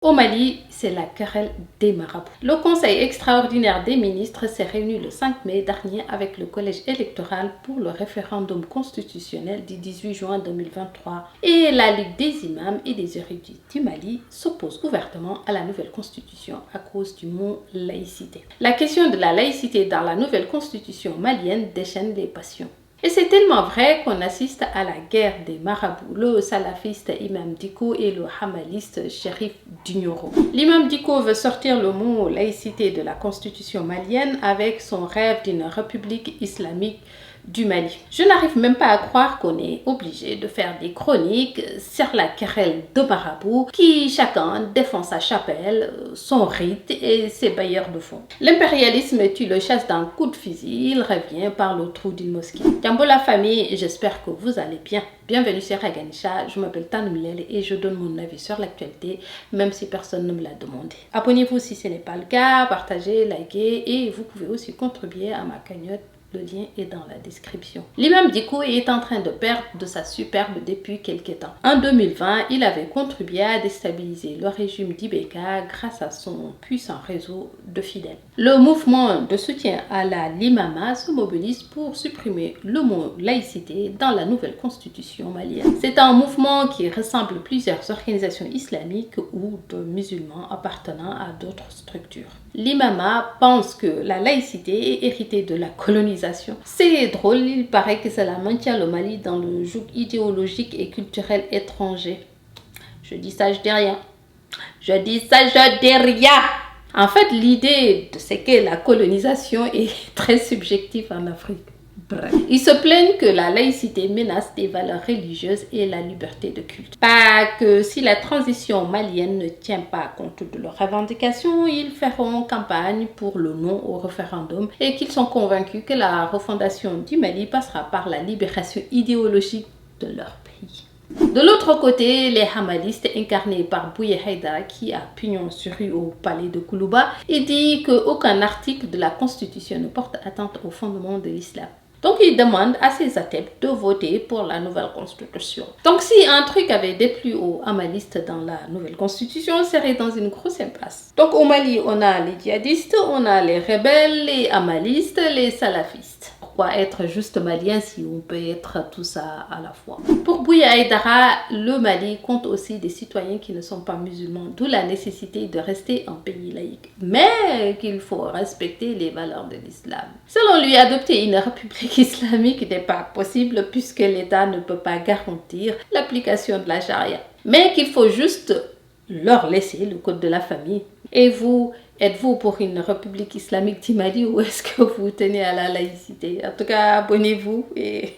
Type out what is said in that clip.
Au Mali, c'est la querelle des marabouts. Le Conseil extraordinaire des ministres s'est réuni le 5 mai dernier avec le collège électoral pour le référendum constitutionnel du 18 juin 2023. Et la Ligue des imams et des érudits du Mali s'oppose ouvertement à la nouvelle constitution à cause du mot laïcité. La question de la laïcité dans la nouvelle constitution malienne déchaîne les passions. Et c'est tellement vrai qu'on assiste à la guerre des marabouts, le salafiste Imam Dicko et le hamaliste Chérif Dunioro. L'imam Dicko veut sortir le mot laïcité de la constitution malienne avec son rêve d'une république islamique du Mali. Je n'arrive même pas à croire qu'on est obligé de faire des chroniques sur la querelle de marabouts qui chacun défend sa chapelle, son rite et ses bailleurs de fonds. L'impérialisme tue le chasse d'un coup de fusil, il revient par le trou d'une mosquée. Jambo la famille, j'espère que vous allez bien. Bienvenue sur Aganisha, je m'appelle Tanoumlele et je donne mon avis sur l'actualité, même si personne ne me l'a demandé. Abonnez-vous si ce n'est pas le cas, partagez, likez et vous pouvez aussi contribuer à ma cagnotte. Le lien est dans la description. L'imam Dicko est en train de perdre de sa superbe depuis quelques temps. En 2020, il avait contribué à déstabiliser le régime d'Ibeka grâce à son puissant réseau de fidèles. Le mouvement de soutien à la Limama se mobilise pour supprimer le mot laïcité dans la nouvelle constitution malienne. C'est un mouvement qui ressemble plusieurs organisations islamiques ou de musulmans appartenant à d'autres structures. L'imama pense que la laïcité est héritée de la colonisation. C'est drôle, il paraît que cela maintient le Mali dans le joug idéologique et culturel étranger. Je dis ça, je dis rien. Je dis ça, je dis rien. En fait, l'idée, c'est que la colonisation est très subjective en Afrique. Bref. Ils se plaignent que la laïcité menace des valeurs religieuses et la liberté de culte. Pas que si la transition malienne ne tient pas compte de leurs revendications, ils feront campagne pour le non au référendum et qu'ils sont convaincus que la refondation du Mali passera par la libération idéologique de leur pays. De l'autre côté, les hamalistes incarnés par Bouye Haïdara qui a pignon sur rue au palais de Koulouba et dit qu'aucun article de la constitution ne porte atteinte au fondement de l'islam. Donc, il demande à ses adeptes de voter pour la nouvelle constitution. Donc, si un truc avait déplu aux hamalistes dans la nouvelle constitution, on serait dans une grosse impasse. Donc, au Mali, on a les djihadistes, on a les rebelles, les hamalistes, les salafistes. Pourquoi être juste malien si on peut être tout ça à la fois? Pour Bouye Haïdara, le Mali compte aussi des citoyens qui ne sont pas musulmans, d'où la nécessité de rester un pays laïque. Mais qu'il faut respecter les valeurs de l'islam. Selon lui, adopter une république islamique n'est pas possible puisque l'État ne peut pas garantir l'application de la charia. Mais qu'il faut juste leur laisser le code de la famille. Et vous, êtes-vous pour une république islamique du Mali ou est-ce que vous tenez à la laïcité? En tout cas, abonnez-vous et